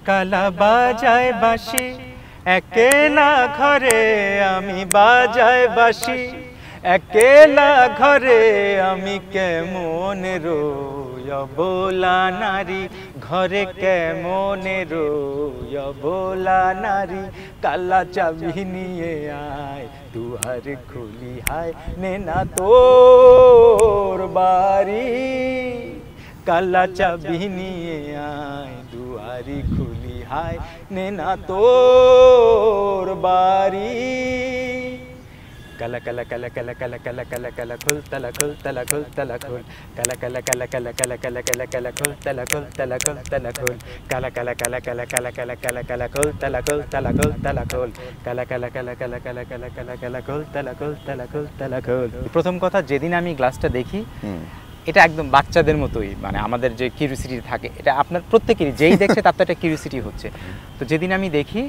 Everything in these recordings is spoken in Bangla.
কালা বাজায় বাঁশি একেলা ঘরে আমি বাজায় বাঁশি একেলা ঘরে আমি কেমন রোই অবলা নারী ঘরে কেমন রোই অবলা নারী কালা চাবি নিয়ে আয় দুয়ার খুলি হায় নে না তোর বাড়ি কালা চাবি নিয়ে আয় দুয়ারি খুলি হায় নে না তোর বাড়ি কালা কালা কালা কালা কালা কালা কালা কালা খুল তালা খুল তালা খুল তালা খুল কালা কালা কালা কালা কালা কালা কালা কালা খুল তালা খুল তালা খুল তালা খুল কালা কালা কালা কালা কালা কালা কালা কালা খুল তালা খুল তালা খুল তালা খুল কালা কালা কালা কালা কালা কালা কালা কালা খুল তালা খুল তালা খুল তালা খুল। প্রথম কথা, যেদিন আমি গ্লাসটা দেখি এটা একদম বাচ্চাদের মতোই, মানে আমাদের যে কিউরিওসিটি থাকে এটা আপনার প্রত্যেকেরই, যেই দেখছে তার তো একটা কিউরিওসিটি হচ্ছে। তো যেদিন আমি দেখি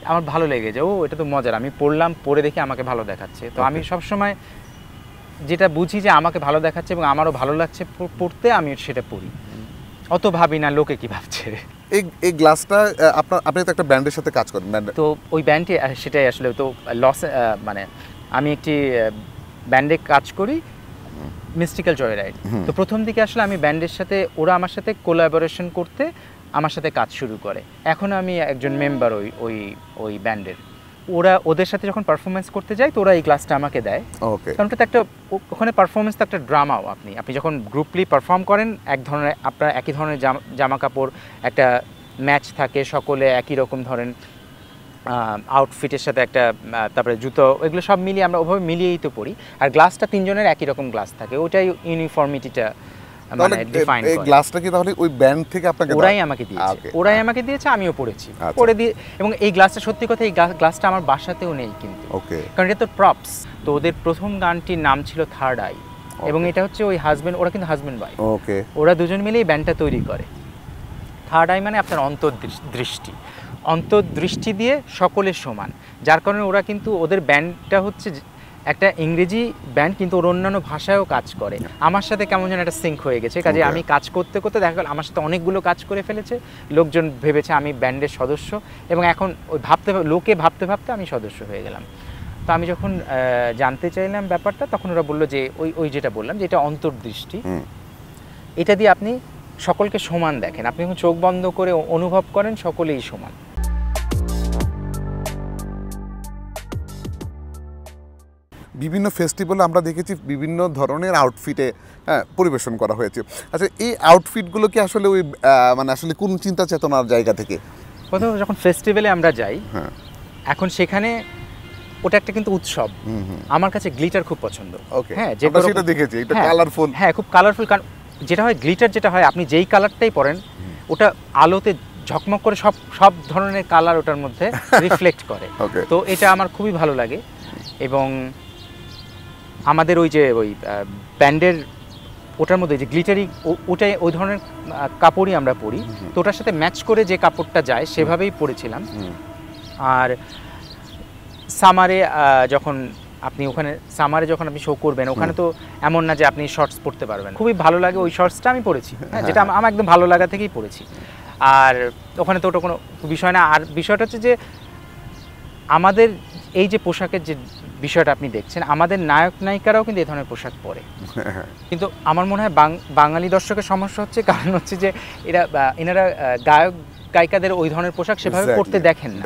আমার ভালো লেগে যায়, ও এটা তো মজার, আমি পড়লাম, পড়ে দেখি আমাকে ভালো দেখাচ্ছে। তো আমি সবসময় যেটা বুঝি যে আমাকে ভালো দেখাচ্ছে এবং আমারও ভালো লাগছে পড়তে, আমি সেটা পড়ি, অত ভাবি না লোকে কি ভাবছে। এই গ্লাসটা আপনি তো একটা ব্যান্ডের সাথে কাজ করেন, তো ওই ব্যান্ডে সেটাই আসলে তো লস, মানে আমি একটি ব্যান্ডে কাজ করি, মিস্টিক্যাল জয়রাইড। তো প্রথম দিকে আসলে আমি ব্যান্ডের সাথে, ওরা আমার সাথে কোলাবোরেশন করতে আমার সাথে কাজ শুরু করে। এখন আমি একজন মেম্বার ওই ব্যান্ডের। ওদের সাথে যখন পারফরমেন্স করতে যাই তো ওরা এই গ্লাসটা আমাকে দেয়। কারণ ওটা একটা, ওখানে পারফরমেন্স তো একটা ড্রামাও। আপনি যখন গ্রুপলি পারফর্ম করেন, আপনার একই ধরনের জামা কাপড়, একটা ম্যাচ থাকে, সকলে একই রকম ধরেন আউটফিটের সাথে একটা, তারপরে জুতো, এগুলো সব মিলিয়ে আমরা ওভাবে মিলিয়েই তো পড়ি। আর গ্লাসটা তিনজনের একই রকম গ্লাস থাকে, ওটাই ইউনিফর্মিটিটা মানে ডিফাইন করে। এই গ্লাসটা কি তাহলে ওই ব্যান্ড থেকে আপনাকে ওরাই আমাকে দিয়েছে, আমিও পড়েছি, পড়ে দিয়ে। এবং এই গ্লাসটা, সত্যি কথা, এই গ্লাসটা আমার বাসাতেও নেই কিন্তু, কারণ এটা তো প্রপস। তো ওদের প্রথম গানটির নাম ছিল থার্ড আই, এবং এটা হচ্ছে ওই হাজবেন্ড, ওরা কিন্তু হাজবেন্ড ওয়াইফ, ওরা দুজন মিলে এই ব্যান্ডটা তৈরি করে। থার্ড আই মানে আপনার অন্তর্দৃষ্টি দিয়ে সকলের সমান, যার কারণে ওরা কিন্তু, ওদের ব্যান্ডটা হচ্ছে একটা ইংরেজি ব্যান্ড, কিন্তু ওর অন্যান্য ভাষায়ও কাজ করে। আমার সাথে কেমন যেন একটা সিঙ্ক হয়ে গেছে, কাজে আমি কাজ করতে করতে দেখা গেল আমার সাথে অনেকগুলো কাজ করে ফেলেছে, লোকজন ভেবেছে আমি ব্যান্ডের সদস্য, এবং এখন ওই লোকে ভাবতে ভাবতে আমি সদস্য হয়ে গেলাম। তো আমি যখন জানতে চাইলাম ব্যাপারটা, তখন ওরা বললো যে ওই যেটা বললাম যে এটা অন্তর্দৃষ্টি, এটা দিয়ে আপনি সকলকে সমান দেখেন, আপনি যখন চোখ বন্ধ করে অনুভব করেন সকলেই সমান। বিভিন্ন ফেস্টিভ্যালে আমরা দেখেছি বিভিন্ন ধরনের আউটফিটে পরিবেশন করা হয়েছে। আচ্ছা, এই আউটফিটগুলো কি আসলে ওই মানে আসলে কোন চিন্তা চেতনার জায়গা থেকে? প্রথমে যখন ফেস্টিভ্যালে আমরা যাই, এখন সেখানে ওটা একটা কিন্তু উৎসব। আমার কাছে গ্লিটার খুব পছন্দ। হ্যাঁ, যেটা দেখেছি এটা কালারফুল। হ্যাঁ, খুব কালারফুল। কারণ যেটা হয়, গ্লিটার যেটা হয়, আপনি যেই কালারটাই পরেন ওটা আলোতে ঝকমক করে সব ধরনের কালার ওটার মধ্যে রিফ্লেক্ট করে। তো এটা আমার খুবই ভালো লাগে। এবং আমাদের ওই ব্যান্ডের ওটার মধ্যে যে গ্লিটারি, ওটাই ওই ধরনের কাপড়ই আমরা পরি। তো ওটার সাথে ম্যাচ করে যে কাপড়টা যায় সেভাবেই পরেছিলাম। আর সামারে যখন আপনি শো করবেন, ওখানে তো এমন না যে আপনি শর্টস পরতে পারবেন, খুবই ভালো লাগে ওই শর্টসটা আমি পরেছি, যেটা আমার একদম ভালো লাগা থেকেই পরেছি। আর ওখানে তো ওটা কোনো বিষয় না। আর বিষয়টা হচ্ছে যে আমাদের এই যে পোশাকের যে বিষয়টা আপনি দেখছেন, আমাদের নায়ক নায়িকারাও কিন্তু এই ধরনের পোশাক পরে, কিন্তু আমার মনে হয় বাঙালি দর্শকের সমস্যা হচ্ছে, কারণ হচ্ছে যে এনারা গায়ক গায়িকাদের ওই ধরনের পোশাক সেভাবে পরতে দেখেন না।